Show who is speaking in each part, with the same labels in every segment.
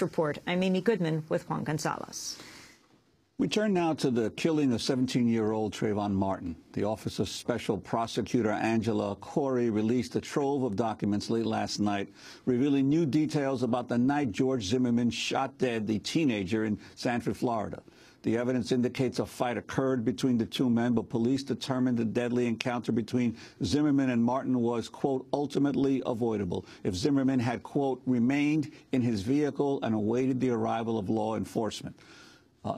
Speaker 1: Report. I'm Amy Goodman with Juan Gonzalez.
Speaker 2: We turn now to the killing of 17-year-old Trayvon Martin. The Office of Special Prosecutor Angela Corey released a trove of documents late last night, revealing new details about the night George Zimmerman shot dead the teenager in Sanford, Florida. The evidence indicates a fight occurred between the two men, but police determined the deadly encounter between Zimmerman and Martin was, quote, ultimately avoidable if Zimmerman had, quote, remained in his vehicle and awaited the arrival of law enforcement.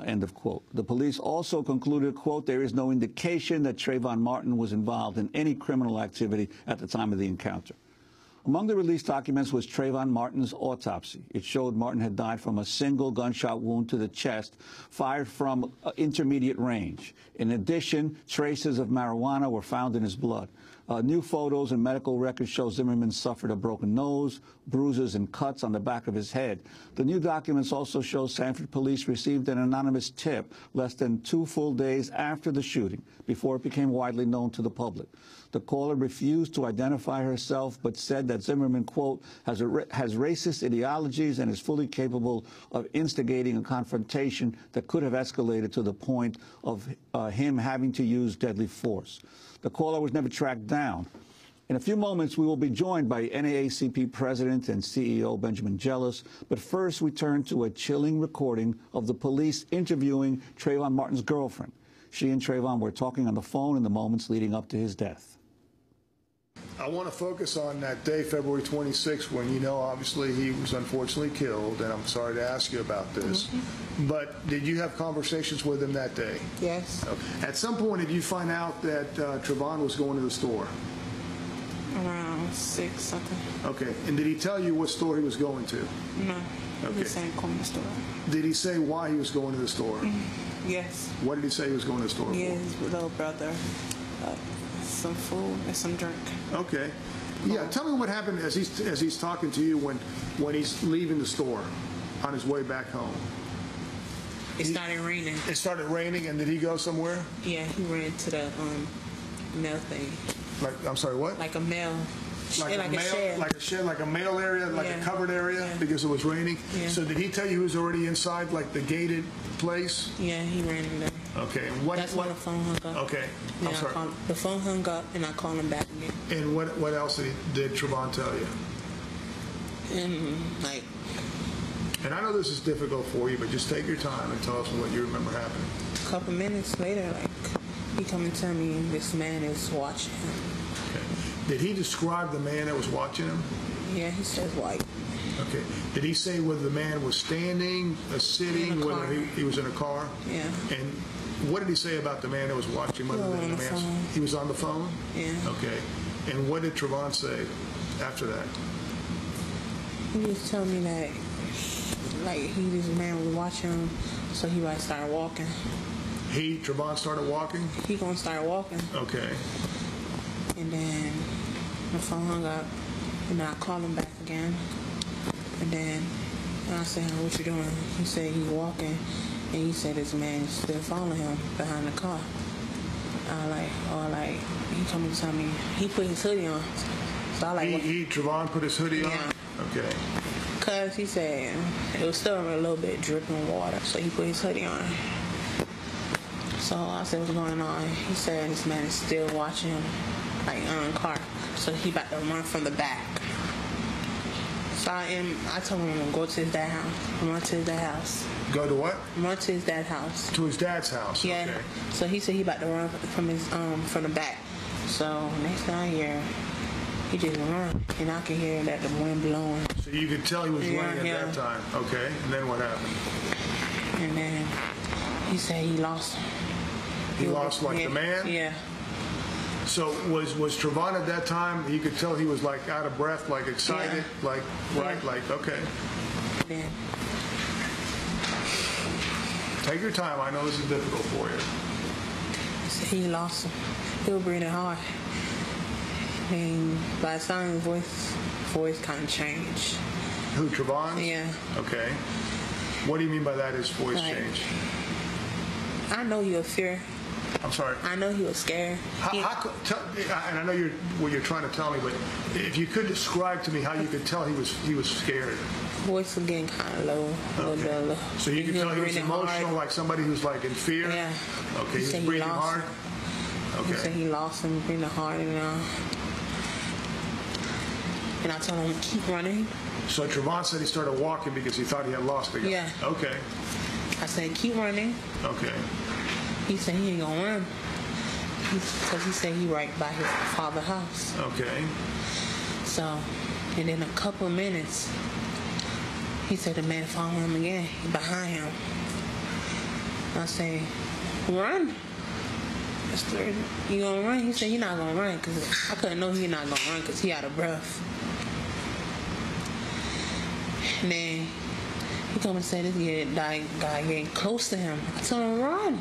Speaker 2: End of quote. The police also concluded, quote, there is no indication that Trayvon Martin was involved in any criminal activity at the time of the encounter. Among the released documents was Trayvon Martin's autopsy. It showed Martin had died from a single gunshot wound to the chest, fired from intermediate range. In addition, traces of marijuana were found in his blood. New photos and medical records show Zimmerman suffered a broken nose, bruises and cuts on the back of his head. The new documents also show Sanford police received an anonymous tip less than 2 full days after the shooting, before it became widely known to the public. The caller refused to identify herself, but said that Zimmerman, quote, has racist ideologies and is fully capable of instigating a confrontation that could have escalated to the point of him having to use deadly force. The caller was never tracked down. In a few moments, we will be joined by NAACP President and CEO Benjamin Jealous. But first, we turn to a chilling recording of the police interviewing Trayvon Martin's girlfriend. She and Trayvon were talking on the phone in the moments leading up to his death.
Speaker 3: I want to focus on that day, February 26th, when, you know, obviously he was unfortunately killed, and I'm sorry to ask you about this. But did you have conversations with him that day?
Speaker 4: Yes.
Speaker 3: Okay. At some point, did you find out that Trayvon was going to the store?
Speaker 4: Around 6 something.
Speaker 3: Okay. And did he tell you what store he was going to?
Speaker 4: No.
Speaker 3: Okay.
Speaker 4: He was saying going to the store.
Speaker 3: Did he say why he was going to the store?
Speaker 4: Yes.
Speaker 3: What did he say he was going to the store for?
Speaker 4: His little brother. Some food and some drink.
Speaker 3: Okay. Yeah, tell me what happened as he's talking to you when he's leaving the store on his way back home.
Speaker 4: It started raining.
Speaker 3: It started raining, and did he go somewhere?
Speaker 4: Yeah, he ran to the mail thing.
Speaker 3: Like, I'm sorry, what?
Speaker 4: Like a mail.
Speaker 3: Like a shed, like a mail area, like a covered area, because it was raining.
Speaker 4: Yeah.
Speaker 3: So did he tell you he was already inside, like the gated place?
Speaker 4: Yeah, he ran in there.
Speaker 3: Okay.
Speaker 4: That's when the phone hung up.
Speaker 3: Okay. I'm sorry.
Speaker 4: The phone hung up, and I called him back again.
Speaker 3: And what else did Trayvon tell you?
Speaker 4: And like.
Speaker 3: And I know this is difficult for you, but just take your time and tell us what you remember happening.
Speaker 4: A couple minutes later, like, he come and tell me this man is watching him.
Speaker 3: Okay. Did he describe the man that was watching him?
Speaker 4: Yeah, he says white.
Speaker 3: Okay. Did he say whether the man was standing, sitting, whether he was in a car?
Speaker 4: Yeah.
Speaker 3: And what did he say about the man that was watching? Whether the man, he was on the phone?
Speaker 4: Yeah.
Speaker 3: Okay. And what did Trayvon say after that?
Speaker 4: He just told me that, like, this man was watching him, so he might start walking.
Speaker 3: Trayvon started walking?
Speaker 4: He gonna start walking.
Speaker 3: Okay.
Speaker 4: And then the phone hung up, and then I called him back again. And then I said, what you doing? He said he's walking, and he said this man is still following him behind the car. He told me to tell me, he put his hoodie on. So
Speaker 3: Trayvon put his hoodie on? Okay.
Speaker 4: Because he said it was still a little bit dripping water, so he put his hoodie on. So I said, what's going on? He said this man is still watching him, like, on the car. So he about to run from the back. So I told him to go to his dad's house. Run to his dad's house.
Speaker 3: Go to what?
Speaker 4: Run to his dad's house.
Speaker 3: To his dad's house?
Speaker 4: Yeah.
Speaker 3: Okay.
Speaker 4: So he said he about to run from the back. So next thing I hear, he just run, and I could hear that the wind blowing.
Speaker 3: So you could tell he was running at that time. Okay. And then what happened?
Speaker 4: And then he said he lost him.
Speaker 3: He lost, like, the man?
Speaker 4: Yeah.
Speaker 3: So was Trayvon at that time, you could tell he was, like, out of breath, like excited, like, right, like, okay.
Speaker 4: Yeah.
Speaker 3: Take your time. I know this is difficult for you.
Speaker 4: So he lost him. He was breathing hard. And by the time his voice kind of changed.
Speaker 3: Who, Trayvon?
Speaker 4: Yeah.
Speaker 3: Okay. What do you mean by that, his voice changed?
Speaker 4: I know he was fear.
Speaker 3: I'm sorry.
Speaker 4: I know he was scared.
Speaker 3: And I know what you're trying to tell me, but if you could describe to me how you could tell he was scared.
Speaker 4: voice was getting kind of low. A little bit.
Speaker 3: So you can tell he was
Speaker 4: breathing
Speaker 3: emotional,
Speaker 4: hard.
Speaker 3: like somebody who's like in fear?
Speaker 4: Yeah.
Speaker 3: Okay,
Speaker 4: He
Speaker 3: he's
Speaker 4: said he
Speaker 3: breathing
Speaker 4: lost
Speaker 3: hard?
Speaker 4: He said
Speaker 3: Okay.
Speaker 4: he lost him breathing hard, and I told him keep running.
Speaker 3: So Trayvon said he started walking because he thought he had lost the guy?
Speaker 4: Yeah.
Speaker 3: Okay.
Speaker 4: I said keep running.
Speaker 3: Okay.
Speaker 4: He said he ain't gonna run. Because he said he right by his father's house.
Speaker 3: Okay.
Speaker 4: So, and in a couple of minutes, he said the man followed him again, he behind him. I say, run. You gonna run? He said he not gonna run, because I couldn't know he not gonna run because he out of breath. And then he told me to say this guy getting close to him. I told him run.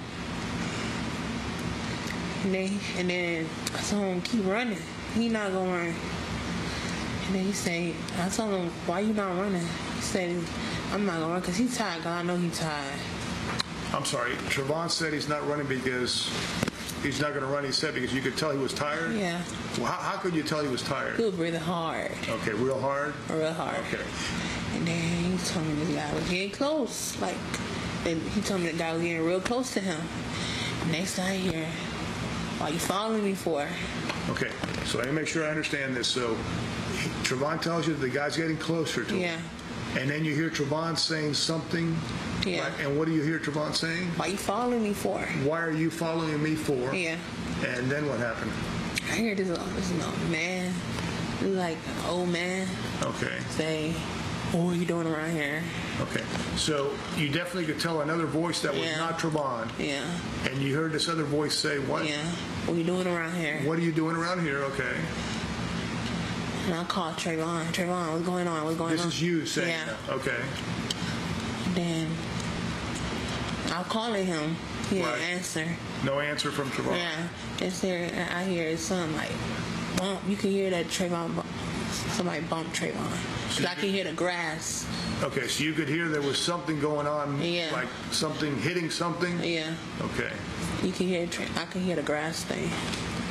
Speaker 4: And then I told him keep running. He not gonna run. And then he said, I told him, why you not running? He said, I'm not gonna run because he's tired, because I know he's tired.
Speaker 3: I'm sorry. Trayvon said he's not running because he's not going to run. He said because you could tell he was tired?
Speaker 4: Yeah.
Speaker 3: Well, how could you tell he was tired?
Speaker 4: He was breathing hard.
Speaker 3: Okay, real hard?
Speaker 4: Real hard.
Speaker 3: Okay.
Speaker 4: And then he told me this guy was getting close. And he told me the guy was getting real close to him. Next thing I hear, why you following me for?
Speaker 3: Okay, so let me make sure I understand this. So Trayvon tells you that the guy's getting closer to him.
Speaker 4: Yeah.
Speaker 3: And then you hear Trayvon saying something.
Speaker 4: Yeah.
Speaker 3: Right? And what do you hear Trayvon saying?
Speaker 4: Why you following me for?
Speaker 3: Why are you following me for?
Speaker 4: Yeah.
Speaker 3: And then what happened?
Speaker 4: I hear this man, like an old man,
Speaker 3: Okay.
Speaker 4: say, what are you doing around here?
Speaker 3: Okay. So you definitely could tell another voice that was
Speaker 4: Yeah.
Speaker 3: not Trayvon.
Speaker 4: Yeah.
Speaker 3: And you heard this other voice say what?
Speaker 4: Yeah. What are you doing around here?
Speaker 3: What are you doing around here? Okay.
Speaker 4: And I called Trayvon. Trayvon, what's going on? What's going on?
Speaker 3: This is you saying
Speaker 4: Yeah.
Speaker 3: that. Okay.
Speaker 4: Then I'm calling him. He didn't
Speaker 3: Right.
Speaker 4: answer.
Speaker 3: No answer from Trayvon.
Speaker 4: Yeah. It's there. I hear something like bump. You can hear that Trayvon. Somebody bumped Trayvon. Cause I can hear the grass.
Speaker 3: Okay, so you could hear there was something going on,
Speaker 4: Yeah.
Speaker 3: like something hitting something?
Speaker 4: Yeah.
Speaker 3: Okay.
Speaker 4: You can hear. I can hear the grass thing.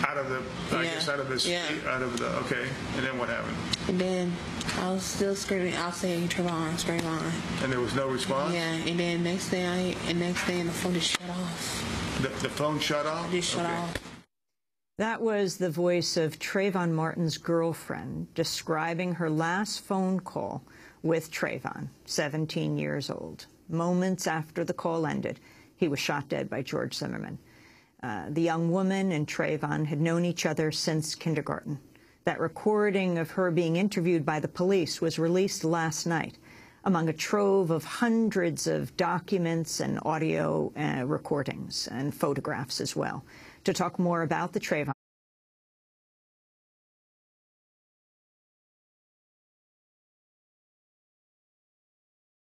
Speaker 3: Out of the, I
Speaker 4: Yeah.
Speaker 3: guess out of this,
Speaker 4: Yeah.
Speaker 3: out of the, okay. And then what happened?
Speaker 4: And then I was still screaming. I was saying Trayvon, Trayvon.
Speaker 3: And there was no response?
Speaker 4: Yeah. And then next thing, the phone just shut off.
Speaker 3: The phone shut off?
Speaker 4: Just shut
Speaker 3: Okay.
Speaker 4: off.
Speaker 1: That was the voice of Trayvon Martin's girlfriend describing her last phone call with Trayvon, 17 years old. Moments after the call ended, he was shot dead by George Zimmerman. The young woman and Trayvon had known each other since kindergarten. That recording of her being interviewed by the police was released last night, among a trove of hundreds of documents and audio recordings and photographs as well. To talk more about the Trayvon